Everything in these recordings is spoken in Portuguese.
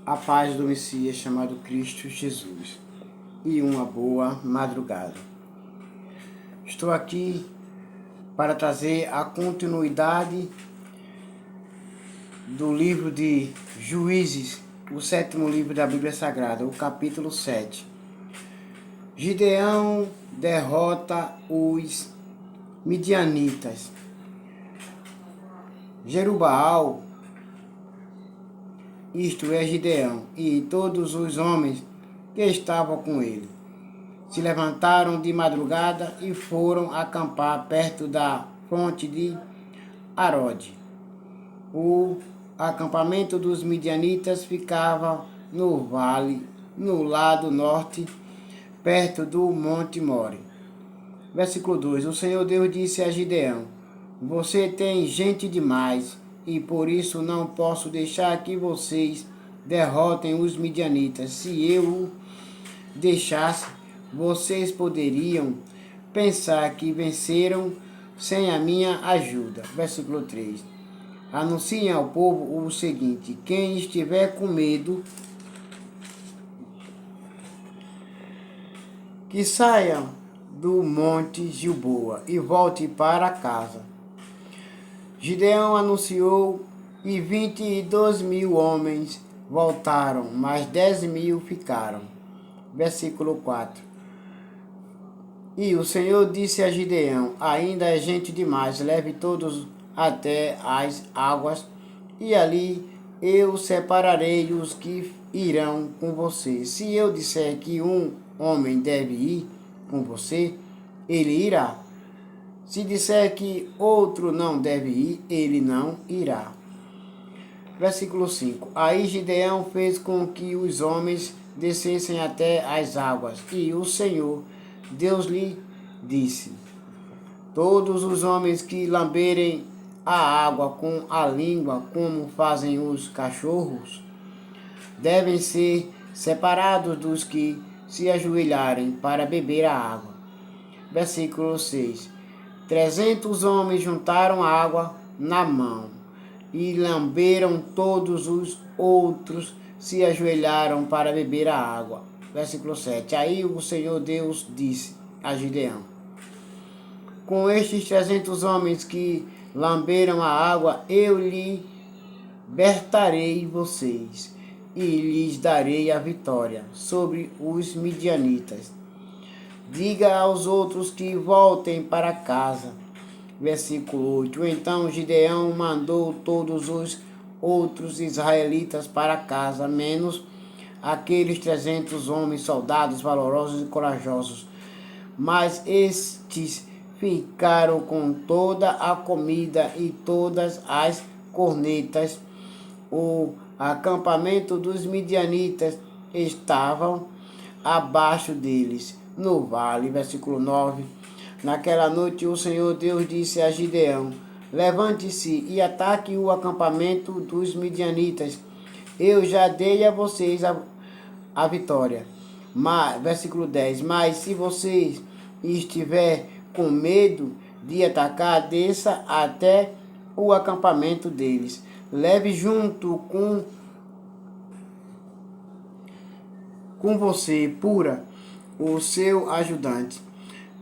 A paz do Messias chamado Cristo Jesus e uma boa madrugada. Estou aqui para trazer a continuidade do livro de Juízes, o 7º livro da Bíblia Sagrada, o capítulo 7. Gideão derrota os midianitas. Jerubaal, isto é Gideão, e todos os homens que estavam com ele, se levantaram de madrugada e foram acampar perto da fonte de Arode. O acampamento dos midianitas ficava no vale, no lado norte, perto do Monte More. Versículo 2. O Senhor Deus disse a Gideão: você tem gente demais, e por isso não posso deixar que vocês derrotem os midianitas. Se eu o deixasse, vocês poderiam pensar que venceram sem a minha ajuda. Versículo 3. Anunciem ao povo o seguinte: quem estiver com medo, que saia do monte Gilboa e volte para casa. Gideão anunciou e 22.000 homens voltaram, mas 10.000 ficaram. Versículo 4. E o Senhor disse a Gideão: ainda é gente demais, leve todos até as águas, e ali eu separarei os que irão com você. Se eu disser que um homem deve ir com você, ele irá. Se disser que outro não deve ir, ele não irá. Versículo 5. Aí Gideão fez com que os homens descessem até as águas, e o Senhor Deus lhe disse: todos os homens que lamberem a água com a língua, como fazem os cachorros, devem ser separados dos que se ajoelharem para beber a água. Versículo 6. 300 homens juntaram água na mão e lamberam, todos os outros se ajoelharam para beber a água. Versículo 7. Aí o Senhor Deus disse a Gideão: com estes 300 homens que lamberam a água, eu libertarei vocês e lhes darei a vitória sobre os midianitas. Diga aos outros que voltem para casa. Versículo 8. Então Gideão mandou todos os outros israelitas para casa, menos aqueles 300 homens, soldados valorosos e corajosos. Mas estes ficaram com toda a comida e todas as cornetas. O acampamento dos midianitas estava abaixo deles, no vale. Versículo 9. Naquela noite o Senhor Deus disse a Gideão: levante-se e ataque o acampamento dos midianitas. Eu já dei a vocês a vitória. Versículo 10. Mas se vocês estiver com medo de atacar, desça até o acampamento deles. Leve junto com você Pura, o seu ajudante.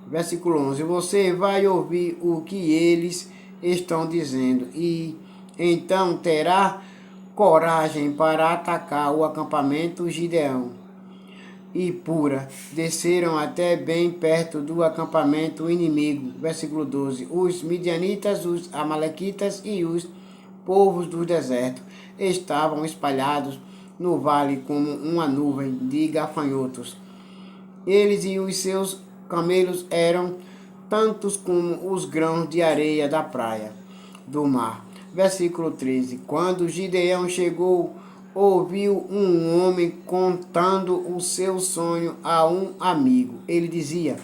Versículo 11. Você vai ouvir o que eles estão dizendo e então terá coragem para atacar o acampamento. Gideão e Pura desceram até bem perto do acampamento inimigo. Versículo 12. Os midianitas, os amalequitas e os povos do deserto estavam espalhados no vale como uma nuvem de gafanhotos. Eles e os seus camelos eram tantos como os grãos de areia da praia do mar. Versículo 13. Quando Gideão chegou, ouviu um homem contando o seu sonho a um amigo. Ele dizia: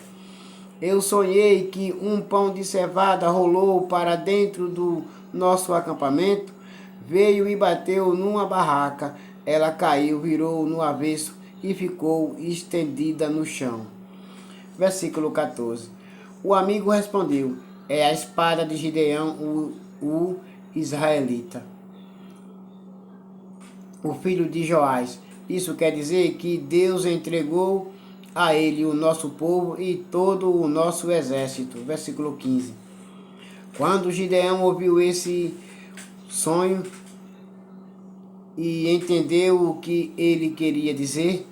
eu sonhei que um pão de cevada rolou para dentro do nosso acampamento, veio e bateu numa barraca. Ela caiu, virou no avesso e ficou estendida no chão. Versículo 14. O amigo respondeu: é a espada de Gideão, o israelita. o filho de Joás. Isso quer dizer que Deus entregou a ele o nosso povo e todo o nosso exército. Versículo 15. Quando Gideão ouviu esse sonho e entendeu o que ele queria dizer,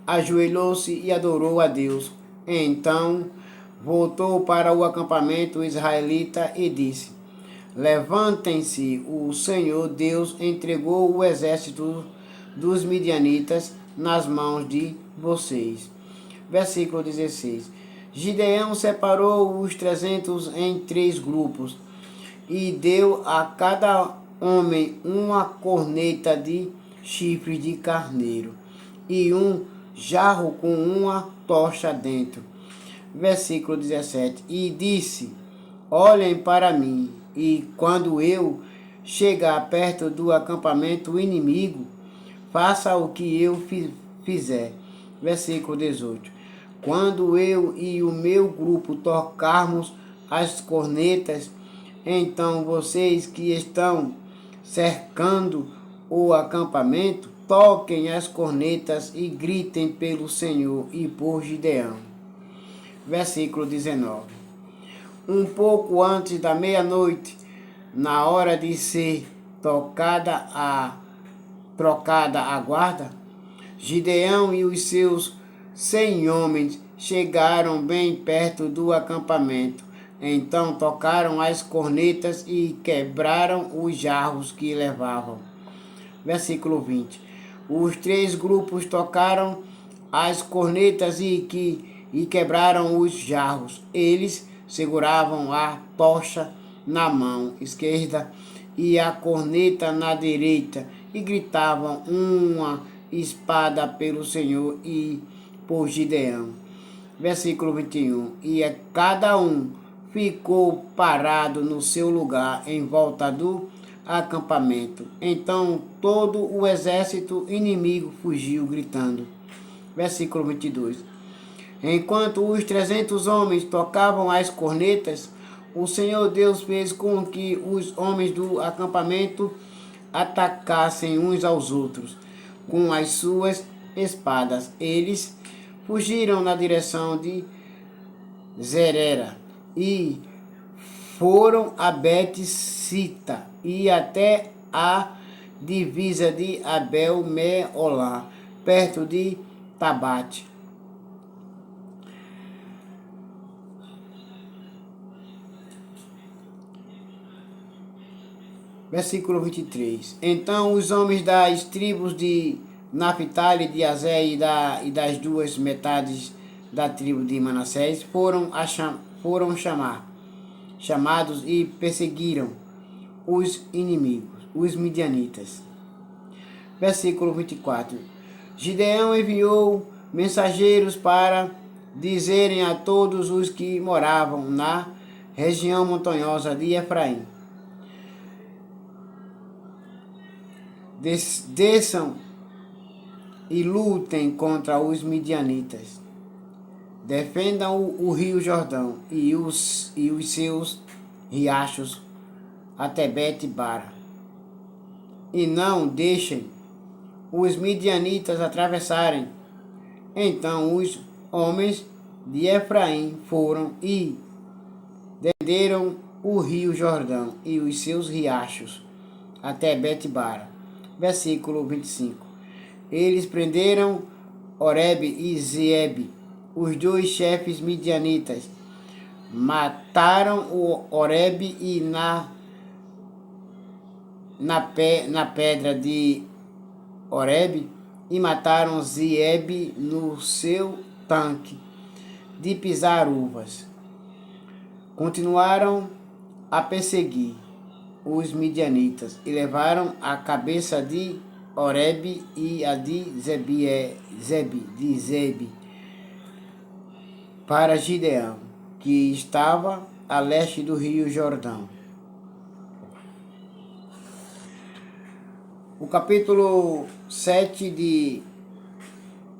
ajoelhou-se e adorou a Deus. Então voltou para o acampamento israelita e disse: Levantem-se, o Senhor Deus entregou o exército dos midianitas nas mãos de vocês. Versículo 16. Gideão separou os 300 em 3 grupos e deu a cada homem uma corneta de chifre de carneiro e um jarro com uma tocha dentro. Versículo 17. E disse: Olhem para mim, e quando eu chegar perto do acampamento inimigo, faça o que eu fizer. Versículo 18. Quando eu e o meu grupo tocarmos as cornetas, então vocês que estão cercando o acampamento, toquem as cornetas e gritem pelo Senhor e por Gideão. Versículo 19. Um pouco antes da meia-noite, na hora de ser trocada a guarda, Gideão e os seus 100 homens chegaram bem perto do acampamento. Então tocaram as cornetas e quebraram os jarros que levavam. Versículo 20. Os 3 grupos tocaram as cornetas e quebraram os jarros. Eles seguravam a tocha na mão esquerda e a corneta na direita e gritavam uma espada pelo Senhor e por Gideão. Versículo 21. E cada um ficou parado no seu lugar em volta do acampamento. Então todo o exército inimigo fugiu gritando. Versículo 22. Enquanto os 300 homens tocavam as cornetas, o Senhor Deus fez com que os homens do acampamento atacassem uns aos outros com as suas espadas. Eles fugiram na direção de Zerera e foram a Bet-Sita e até a divisa de Abel-Meolá, perto de Tabate. Versículo 23. Então os homens das tribos de Naphtali, de Azé e das 2 metades da tribo de Manassés foram chamados e perseguiram os inimigos, os midianitas. Versículo 24. Gideão enviou mensageiros para dizerem a todos os que moravam na região montanhosa de Efraim: desçam e lutem contra os midianitas. Defendam o rio Jordão e os seus riachos até Bet-Bara. E não deixem os midianitas atravessarem. Então os homens de Efraim foram e desceram o rio Jordão e os seus riachos até Bet-Bara. Versículo 25. Eles prenderam Oreb e Zeeb, os 2 chefes midianitas. Mataram o Oreb e na pedra de Oreb, e mataram Zeeb no seu tanque de pisar uvas. Continuaram a perseguir os midianitas e levaram a cabeça de Oreb e a de Zeeb para Gideão, que estava a leste do rio Jordão. O capítulo 7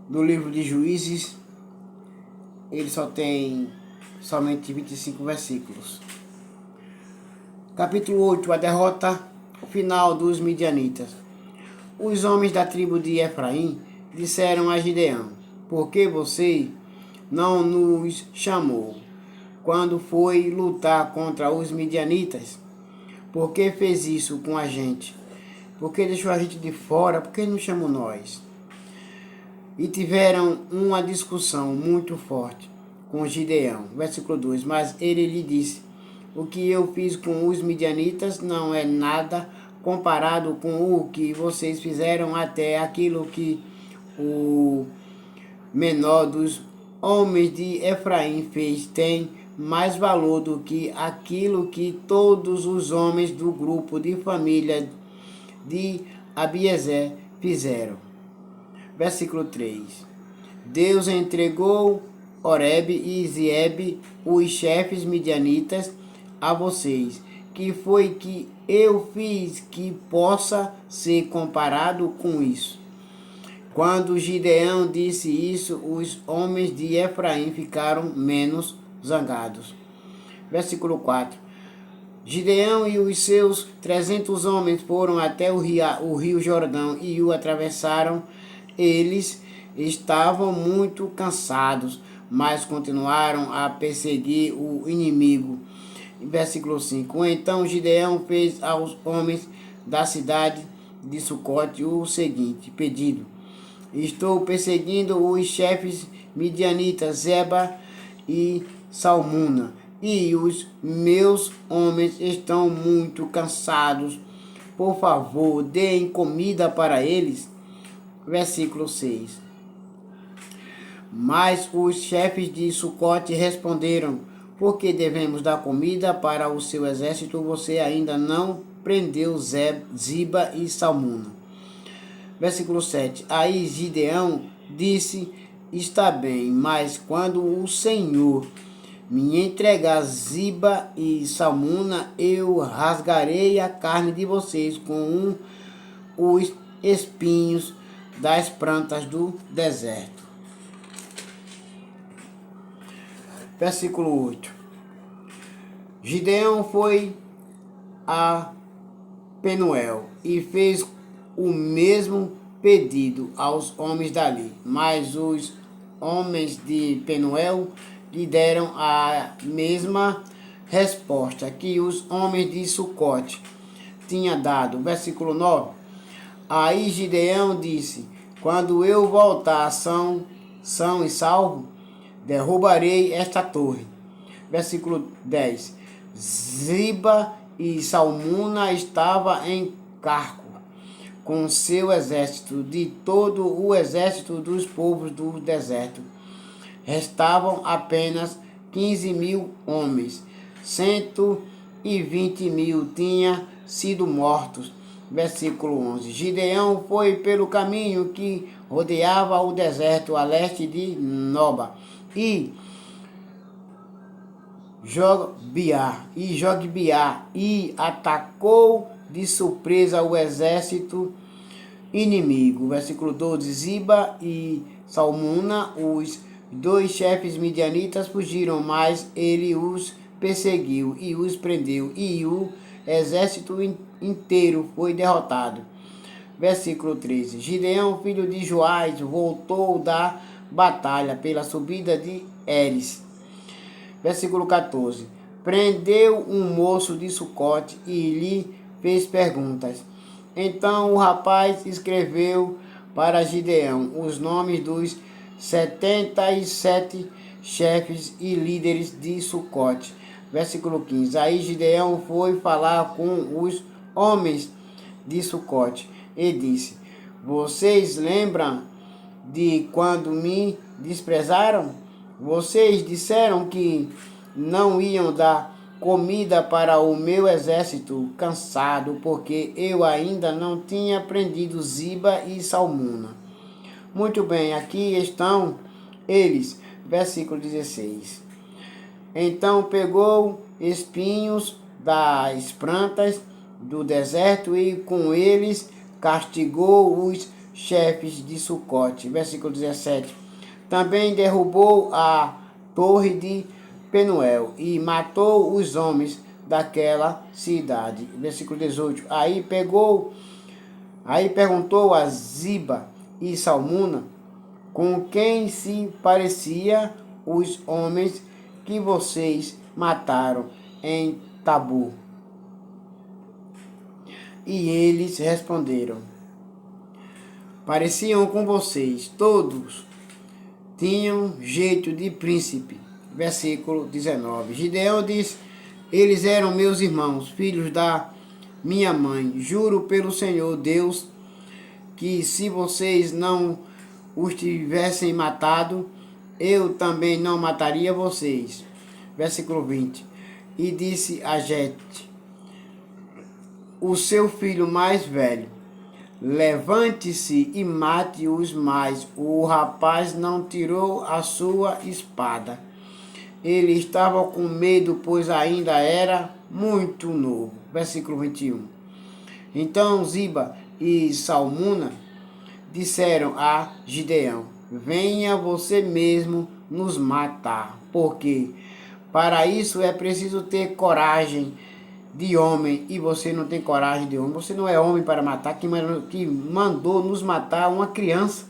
do livro de Juízes, ele só tem somente 25 versículos. Capítulo 8, a derrota final dos midianitas. os homens da tribo de Efraim disseram a Gideão: por que você não nos chamou quando foi lutar contra os midianitas? Por que fez isso com a gente? Por que deixou a gente de fora? Por que não chamou nós? E tiveram uma discussão muito forte com Gideão. Versículo 2. Mas ele lhe disse: o que eu fiz com os midianitas não é nada comparado com o que vocês fizeram, até aquilo que o menor dos homens de Efraim fez tem mais valor do que aquilo que todos os homens do grupo de família de Abiezer fizeram. Versículo 3. Deus entregou Oreb e Zeeb, os chefes midianitas, a vocês. Que foi que eu fiz que possa ser comparado com isso? Quando Gideão disse isso, os homens de Efraim ficaram menos zangados. Versículo 4. Gideão e os seus 300 homens foram até o rio Jordão e o atravessaram. Eles estavam muito cansados, mas continuaram a perseguir o inimigo. Versículo 5. Então Gideão fez aos homens da cidade de Sucote o seguinte pedido: estou perseguindo os chefes midianitas Zeba e Salmuna, e os meus homens estão muito cansados. Por favor, deem comida para eles. Versículo 6. Mas os chefes de Sucote responderam: por que devemos dar comida para o seu exército? Você ainda não prendeu Ziba e Salmuna. Versículo 7. Aí Gideão disse: está bem, mas quando o Senhor me entregar Ziba e Salmuna, eu rasgarei a carne de vocês com os espinhos das plantas do deserto. Versículo 8. Gideão foi a Penuel e fez o mesmo pedido aos homens dali, mas os homens de Penuel lhe deram a mesma resposta que os homens de Sucote tinham dado. Versículo 9. Aí Gideão disse: quando eu voltar são e salvo, derrubarei esta torre. Versículo 10. Ziba e Salmuna estava em Carco com seu exército, de todo o exército dos povos do deserto. Restavam apenas 15.000 homens. 120.000 tinham sido mortos. Versículo 11. Gideão foi pelo caminho que rodeava o deserto a leste de Noba e Jogbiá e atacou de surpresa o exército inimigo. Versículo 12. Ziba e Salmuna, os dois chefes midianitas, fugiram, mas ele os perseguiu e os prendeu, e o exército inteiro foi derrotado. Versículo 13. Gideão, filho de Joás, voltou da batalha pela subida de Eres. Versículo 14. Prendeu um moço de Sucote e lhe fez perguntas. Então o rapaz escreveu para Gideão os nomes dos 77 chefes e líderes de Sucote. Versículo 15. Aí Gideão foi falar com os homens de Sucote e disse: vocês lembram de quando me desprezaram? Vocês disseram que não iam dar comida para o meu exército cansado, porque eu ainda não tinha prendido Ziba e Salmuna. Muito bem, aqui estão eles. Versículo 16. Então pegou espinhos das plantas do deserto e com eles castigou os chefes de Sucote. Versículo 17. Também derrubou a torre de Penuel e matou os homens daquela cidade. Versículo 18. Aí pegou Aí perguntou a Ziba e Salmuna com quem se parecia os homens que vocês mataram em Tabor. E eles responderam: pareciam com vocês, todos tinham jeito de príncipe. Versículo 19. Gideão diz: eles eram meus irmãos, filhos da minha mãe. Juro pelo Senhor Deus que se vocês não os tivessem matado, eu também não mataria vocês. Versículo 20. E disse a Jete, o seu filho mais velho: levante-se e mate-os mais. O rapaz não tirou a sua espada. Ele estava com medo, pois ainda era muito novo. Versículo 21. Então Ziba e Salmuna disseram a Gideão: venha você mesmo nos matar, porque para isso é preciso ter coragem de homem, e você não tem coragem de homem. Você não é homem para matar, que mandou nos matar uma criança.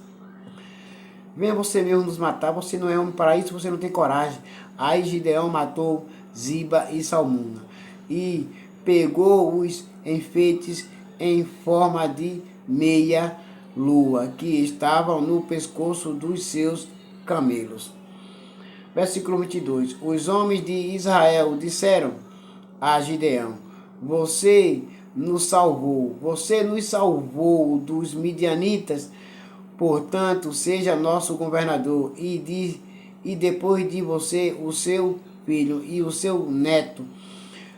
Venha você mesmo nos matar, você não é homem para isso, você não tem coragem. Aí Gideão matou Ziba e Salmuna e pegou os enfeites em forma de meia lua que estavam no pescoço dos seus camelos. Versículo 22. Os homens de Israel disseram a Gideão: você nos salvou dos midianitas, portanto seja nosso governador, e depois de você o seu filho e o seu neto.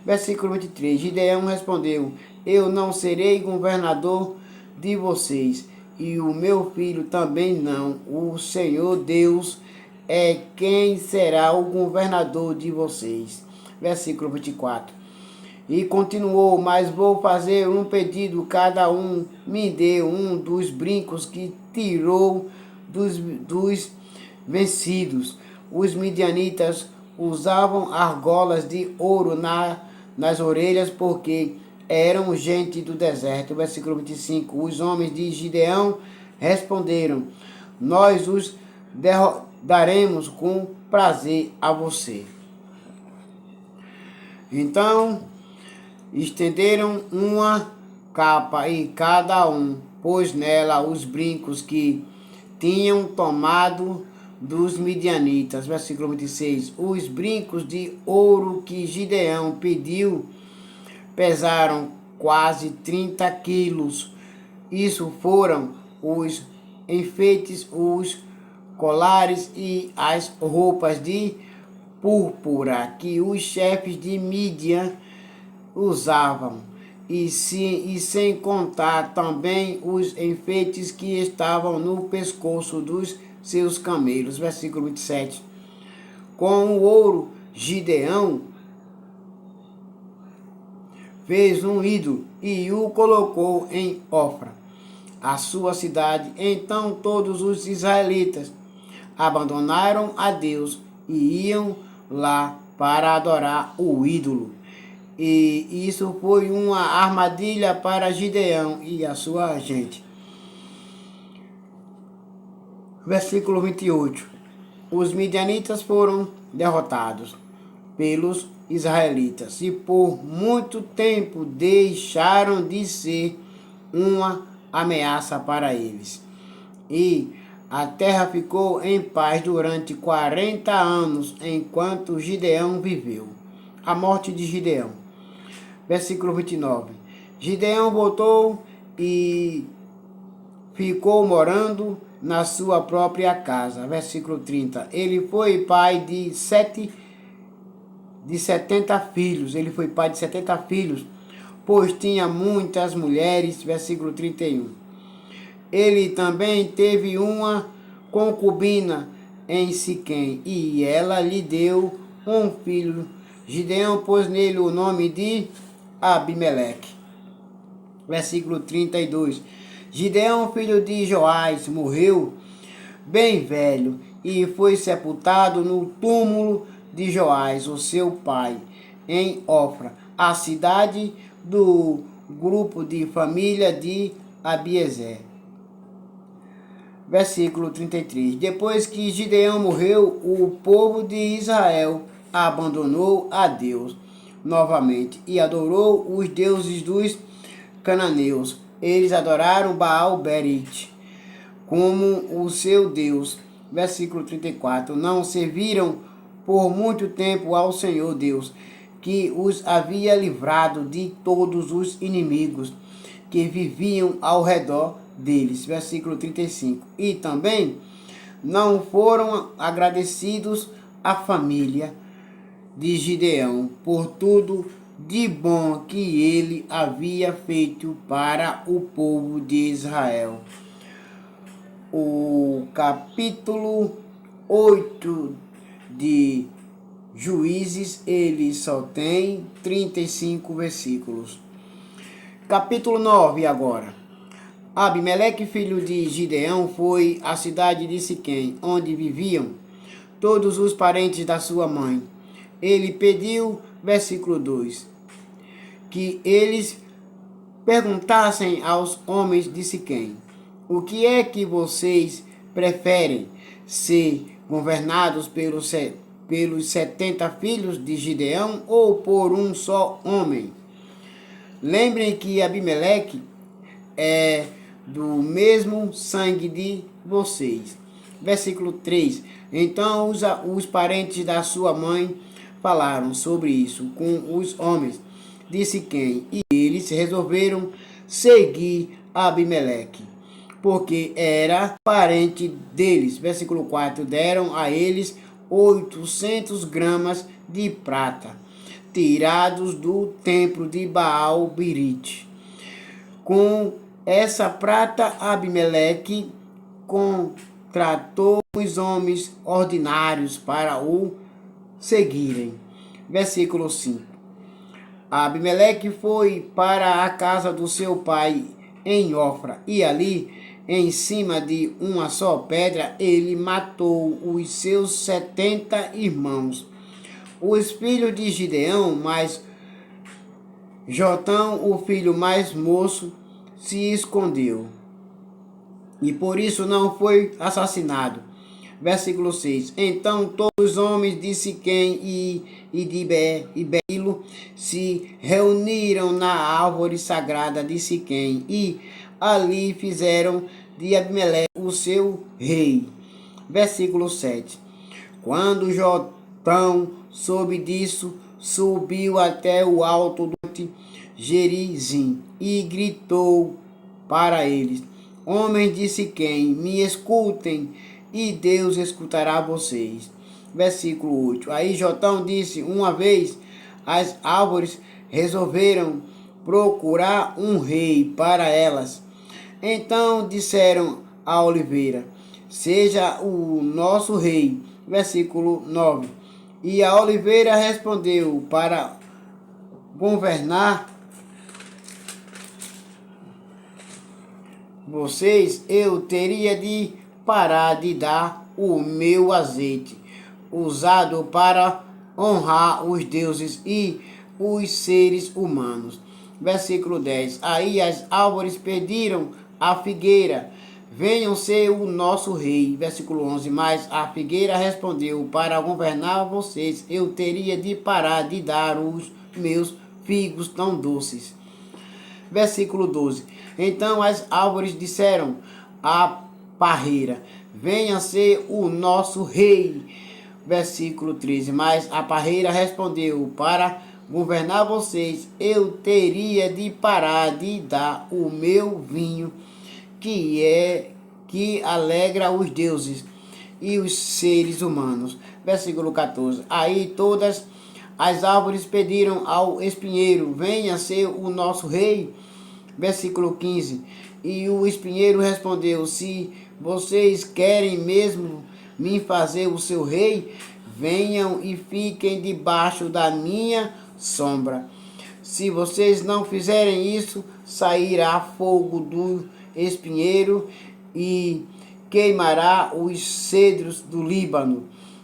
Versículo 23. Gideão respondeu: eu não serei governador de vocês, e o meu filho também não. O Senhor Deus é quem será o governador de vocês. Versículo 24. E continuou: mas vou fazer um pedido, cada um me dê um dos brincos que tirou dos vencidos. Os midianitas usavam argolas de ouro nas orelhas, porque eram gente do deserto. Versículo 25. Os homens de Gideão responderam: nós os daremos com prazer a você. Então estenderam uma capa e cada um pôs nela os brincos que tinham tomado dos midianitas. Versículo 26. Os brincos de ouro que Gideão pediu pesaram quase 30 quilos. Isso foram os enfeites, os colares e as roupas de púrpura que os chefes de Midian usavam, e sem contar também os enfeites que estavam no pescoço dos seus camelos. Versículo 27. Com o ouro, Gideão fez um ídolo e o colocou em Ofra, a sua cidade. Então todos os israelitas abandonaram a Deus e iam lá para adorar o ídolo. E isso foi uma armadilha para Gideão e a sua gente. Versículo 28. Os midianitas foram derrotados pelos israelitas e por muito tempo deixaram de ser uma ameaça para eles. E a terra ficou em paz durante 40 anos, enquanto Gideão viveu. A morte de Gideão. Versículo 29. Gideão voltou e ficou morando na sua própria casa. Versículo 30. Ele foi pai de 70 filhos. Ele foi pai de 70 filhos, pois tinha muitas mulheres. Versículo 31. Ele também teve uma concubina em Siquém, e ela lhe deu um filho. Gideão pôs nele o nome de Abimeleque. Versículo 32. Gideão, filho de Joás, morreu bem velho e foi sepultado no túmulo de Joás, o seu pai, em Ofra, a cidade do grupo de família de Abiezer. Versículo 33. Depois que Gideão morreu, o povo de Israel abandonou a Deus novamente e adorou os deuses dos cananeus. Eles adoraram Baal-Berite como o seu Deus. Versículo 34. Não serviram por muito tempo ao Senhor Deus, que os havia livrado de todos os inimigos que viviam ao redor deles. Versículo 35. E também não foram agradecidos à família de Gideão por tudo de bom que ele havia feito para o povo de Israel. O capítulo 8 de Juízes, ele só tem 35 versículos. Capítulo 9 agora. Abimeleque, filho de Gideão, foi à cidade de Siquém, onde viviam todos os parentes da sua mãe. Ele pediu, versículo 2, que eles perguntassem aos homens de Siquém: o que é que vocês preferem, ser governados pelos 70 filhos de Gideão ou por um só homem? Lembrem que Abimeleque é do mesmo sangue de vocês. Versículo 3. Então os parentes da sua mãe falaram sobre isso com os homens de Siquém, e eles resolveram seguir Abimeleque, porque era parente deles. Versículo 4. Deram a eles 800 gramas de prata, tirados do templo de Baal-Berite. Com essa prata, Abimeleque contratou os homens ordinários para o seguirem. Versículo 5. Abimeleque foi para a casa do seu pai em Ofra, e ali, em cima de uma só pedra, ele matou os seus 70 irmãos. Os filhos de Gideão, mas Jotão, o filho mais moço, se escondeu, e por isso não foi assassinado. Versículo 6. Então todos os homens de Siquém e de Beilo se reuniram na árvore sagrada de Siquém, e ali fizeram de Abimeleque o seu rei. Versículo 7. Quando Jotão soube disso, subiu até o alto do Gerizim e gritou para eles: homens de Siquém, me escutem, e Deus escutará vocês. Versículo 8. Aí Jotão disse: uma vez as árvores resolveram procurar um rei para elas. Então disseram à oliveira: seja o nosso rei. Versículo 9. E a oliveira respondeu: para governar vocês, eu teria de parar de dar o meu azeite, usado para honrar os deuses e os seres humanos. Versículo 10. Aí as árvores pediram à figueira: venham ser o nosso rei. Versículo 11. Mas a figueira respondeu: para governar vocês, eu teria de parar de dar os meus figos tão doces. Versículo 12. Então as árvores disseram à parreira: venha ser o nosso rei. Versículo 13. Mas a parreira respondeu: para governar vocês, eu teria de parar de dar o meu vinho, que alegra os deuses e os seres humanos. Versículo 14. Aí todas as árvores pediram ao espinheiro: venha ser o nosso rei. Versículo 15. E o espinheiro respondeu: se vocês querem mesmo me fazer o seu rei, venham e fiquem debaixo da minha sombra. Se vocês não fizerem isso, sairá fogo do espinheiro e queimará os cedros do Líbano.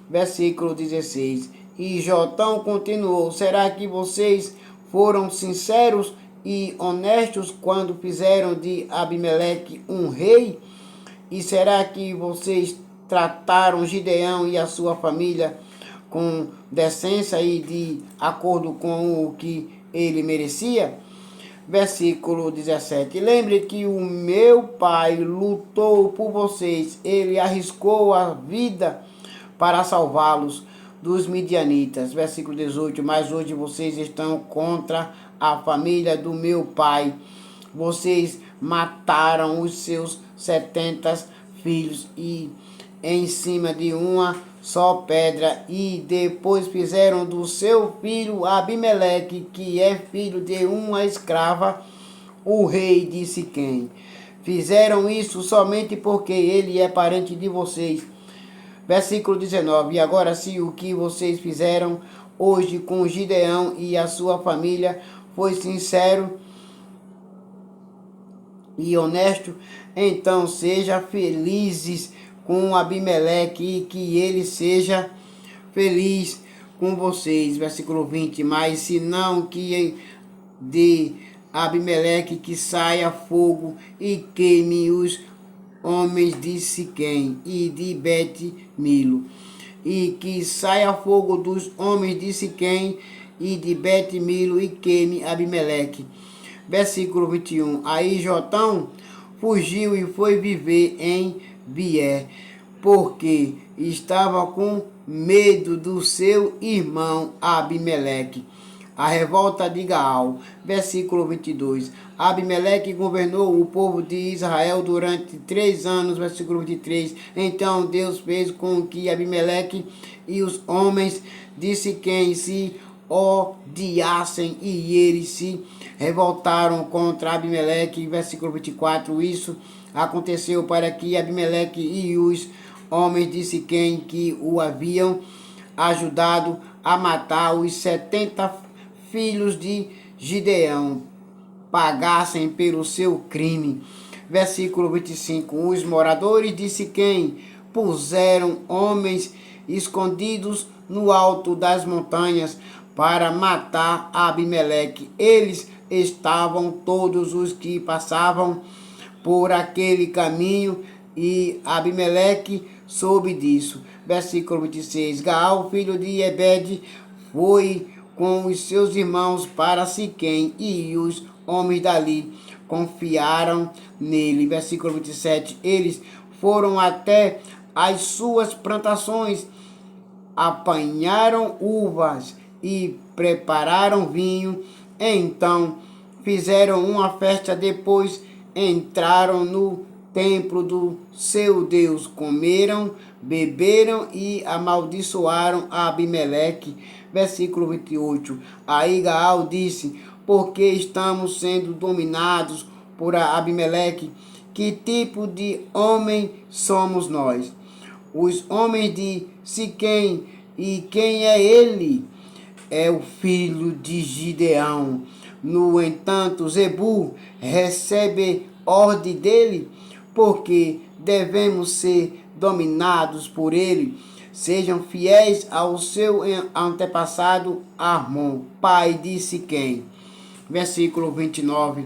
Versículo 16. E Jotão continuou: será que vocês foram sinceros e honestos quando fizeram de Abimeleque um rei? E será que vocês trataram Gideão e a sua família com decência e de acordo com o que ele merecia? Versículo 17. Lembre que o meu pai lutou por vocês. Ele arriscou a vida para salvá-los dos midianitas. Versículo 18. Mas hoje vocês estão contra a família do meu pai. Vocês mataram os seus 70 filhos e em cima de uma só pedra, e depois fizeram do seu filho Abimeleque, que é filho de uma escrava, o rei de Siquém. Fizeram isso somente porque ele é parente de vocês. Versículo 19. E agora, se o que vocês fizeram hoje com Gideão e a sua família foi sincero e honesto, então seja felizes com Abimeleque e que ele seja feliz com vocês. Versículo 20. Mas se não, que de Abimeleque que saia fogo e queime os homens de Siquém e de Bet-Milo, e que saia fogo dos homens de Siquém e de Bet-Milo e queime Abimeleque. Versículo 21. Aí Jotão fugiu e foi viver em Bié, porque estava com medo do seu irmão Abimeleque. A revolta de Gaal. Versículo 22. Abimeleque governou o povo de Israel durante 3 anos. Versículo 23. Então Deus fez com que Abimeleque e os homens de Siquém se odiassem e eles se revoltaram contra Abimeleque. Versículo 24. Isso aconteceu para que Abimeleque e os homens de Siquém que o haviam ajudado a matar os 70 filhos de Gideão pagassem pelo seu crime. Versículo 25. Os moradores de Siquém puseram homens escondidos no alto das montanhas para matar Abimeleque. Eles estavam todos os que passavam por aquele caminho e Abimeleque soube disso. Versículo 26. Gaal, filho de Ebed, foi com os seus irmãos para Siquém e os homens dali confiaram nele. Versículo 27. Eles foram até as suas plantações, apanharam uvas e prepararam vinho. Então fizeram uma festa, depois entraram no templo do seu Deus, comeram, beberam e amaldiçoaram Abimeleque. Versículo 28. Aí Gaal disse: porque estamos sendo dominados por Abimeleque? Que tipo de homem somos nós? Os homens de Siquém, e quem é ele? É o filho de Gideão. No entanto, Zebu recebe ordem dele, porque devemos ser dominados por ele. Sejam fiéis ao seu antepassado Armon, pai de Siquém. Versículo 29.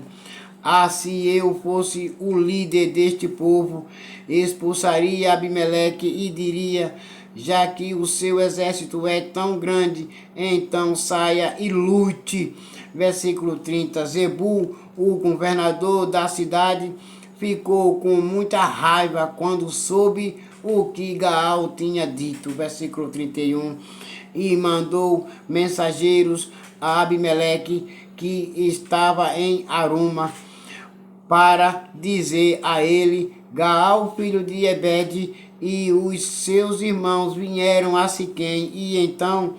Ah, se eu fosse o líder deste povo, expulsaria Abimeleque e diria: já que o seu exército é tão grande, então saia e lute. Versículo 30. Zebu, o governador da cidade, ficou com muita raiva quando soube o que Gaal tinha dito. Versículo 31. E mandou mensageiros a Abimeleque, que estava em Aruma, para dizer a ele: Gaal, filho de Ebed, e os seus irmãos vieram a Siquém e então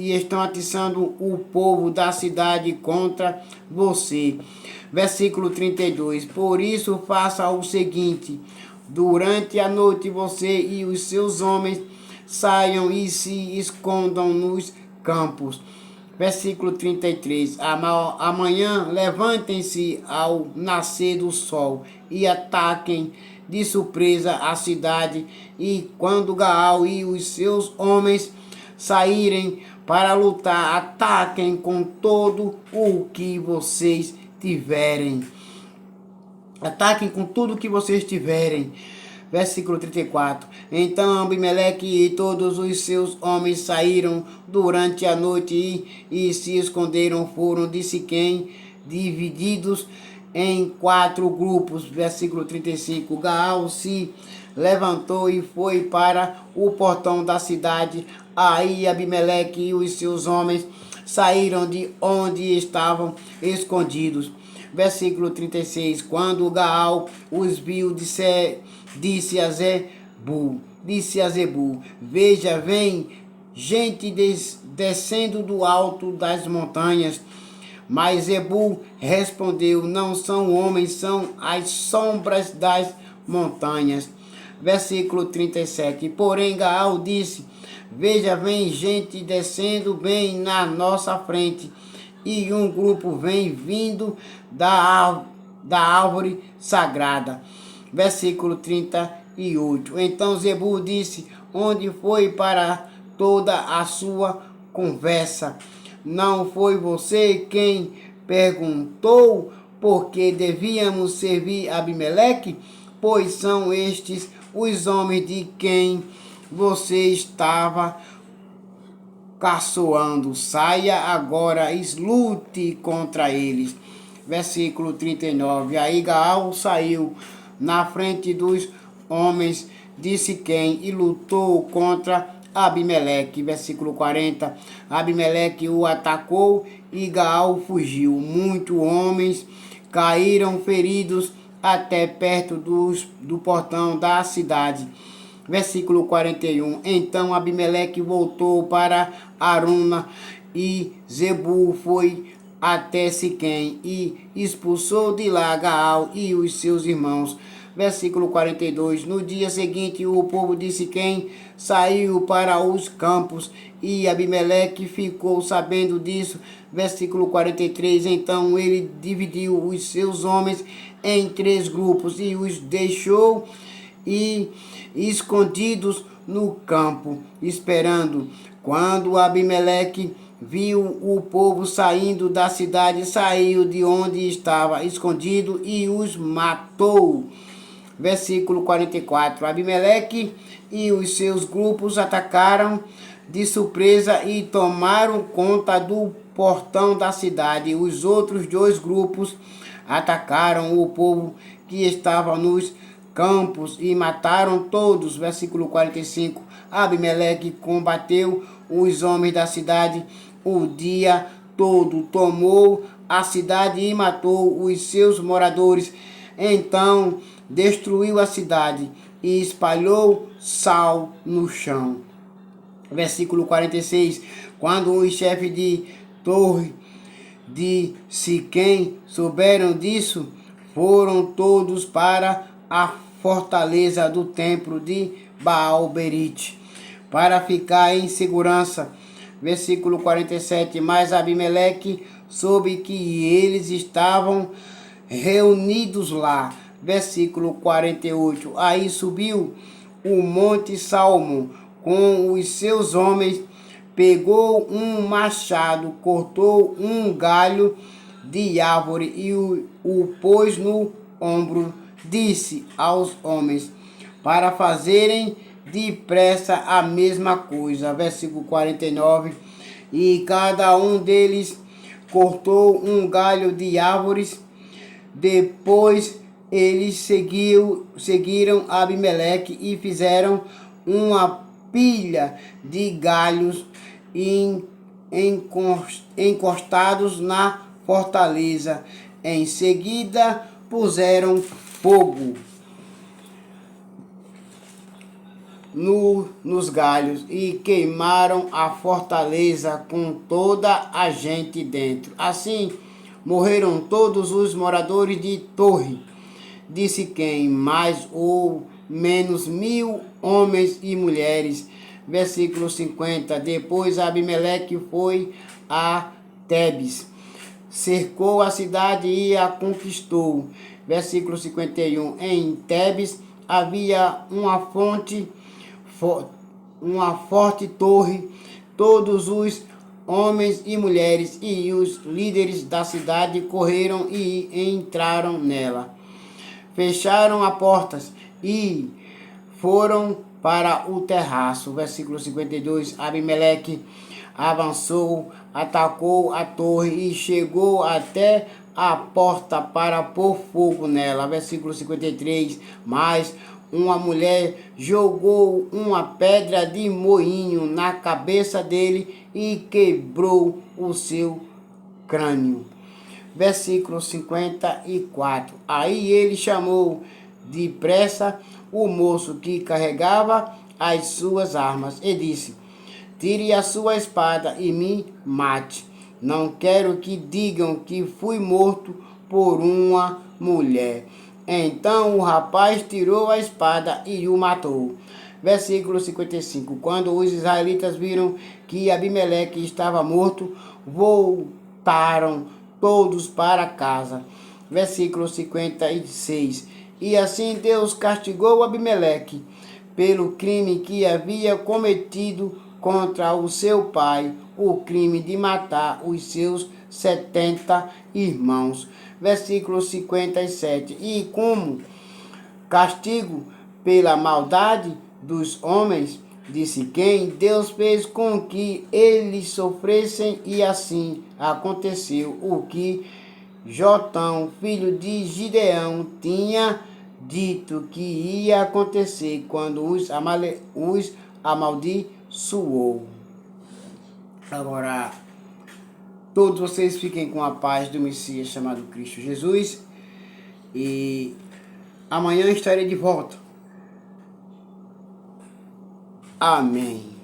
estão atiçando o povo da cidade contra você. Versículo 32. Por isso faça o seguinte: durante a noite você e os seus homens saiam e se escondam nos campos. Versículo 33. Amanhã levantem-se ao nascer do sol e ataquem de surpresa a cidade, e quando Gaal e os seus homens saírem para lutar. Ataquem com todo o que vocês tiverem. Ataquem com tudo que vocês tiverem. Versículo 34. Então Abimeleque e todos os seus homens saíram durante a noite e se esconderam. Foram de Siquém, divididos em 4 grupos. Versículo 35. Gaal se levantou e foi para o portão da cidade. Aí Abimeleque e os seus homens saíram de onde estavam escondidos. Versículo 36. Quando Gaal os viu, disse a Zebul, veja, vem gente descendo do alto das montanhas. Mas Zebul respondeu, não são homens, são as sombras das montanhas. Versículo 37. Porém Gaal disse, veja, vem gente descendo bem na nossa frente, e um grupo vem vindo da árvore sagrada. Versículo 38. Então Zebul disse, onde foi para toda a sua conversa? Não foi você quem perguntou por que devíamos servir Abimeleque? Pois são estes os homens de quem você estava caçoando. Saia agora e lute contra eles. Versículo 39. Aí Gaal saiu na frente dos homens de Siquém e lutou contra Abimeleque. Versículo 40. Abimeleque o atacou e Gaal fugiu. Muitos homens caíram feridos até perto do portão da cidade. Versículo 41. Então Abimeleque voltou para Aruna e Zebul foi até Siquém e expulsou de lá Gaal e os seus irmãos. Versículo 42. No dia seguinte o povo de Siquém saiu para os campos e Abimeleque ficou sabendo disso. Versículo 43. Então ele dividiu os seus homens em 3 grupos e os deixou escondidos no campo, esperando. Quando Abimeleque viu o povo saindo da cidade, saiu de onde estava escondido e os matou. Versículo 44. Abimeleque e os seus grupos atacaram de surpresa e tomaram conta do portão da cidade. Os outros 2 grupos atacaram o povo que estava nos campos e mataram todos. Versículo 45. Abimeleque combateu os homens da cidade o dia todo, tomou a cidade e matou os seus moradores. Então destruiu a cidade e espalhou sal no chão. Versículo 46. Quando os chefes de torre de Siquém souberam disso, foram todos para a fortaleza do templo de Baal-Berite para ficar em segurança. Versículo 47. Mas Abimeleque soube que eles estavam reunidos lá. Versículo 48. Aí subiu o monte Salmo com os seus homens, pegou um machado, cortou um galho de árvore e o pôs no ombro. Disse aos homens para fazerem depressa a mesma coisa. Versículo 49. E cada um deles cortou um galho de árvores. Depois eles seguiram Abimeleque e fizeram uma pilha de galhos encostados na fortaleza. Em seguida puseram fogo nos galhos e queimaram a fortaleza com toda a gente dentro. Assim morreram todos os moradores de Torre de Siquém, mais ou menos 1000 homens e mulheres. Versículo 50. Depois Abimeleque foi a Tebes, cercou a cidade e a conquistou. Versículo 51. Em Tebes havia uma forte torre. Todos os homens e mulheres, e os líderes da cidade correram e entraram nela. Fecharam as portas e foram para o terraço. Versículo 52. Abimeleque avançou, atacou a torre e chegou até a porta para pôr fogo nela. Versículo 53. Mas uma mulher jogou uma pedra de moinho na cabeça dele e quebrou o seu crânio. Versículo 54. Aí ele chamou depressa o moço que carregava as suas armas e disse: tire a sua espada e me mate. Não quero que digam que fui morto por uma mulher. Então o rapaz tirou a espada e o matou. Versículo 55. Quando os israelitas viram que Abimeleque estava morto, voltaram todos para casa. Versículo 56. E assim Deus castigou Abimeleque pelo crime que havia cometido contra o seu pai, o crime de matar os seus 70 irmãos. Versículo 57. E como castigo pela maldade dos homens de Siquém, Deus fez com que eles sofressem, e assim aconteceu o que Jotão, filho de Gideão, tinha dito que ia acontecer quando os amaldiçoou. Agora, todos vocês fiquem com a paz do Messias chamado Cristo Jesus, e amanhã estarei de volta. Amém.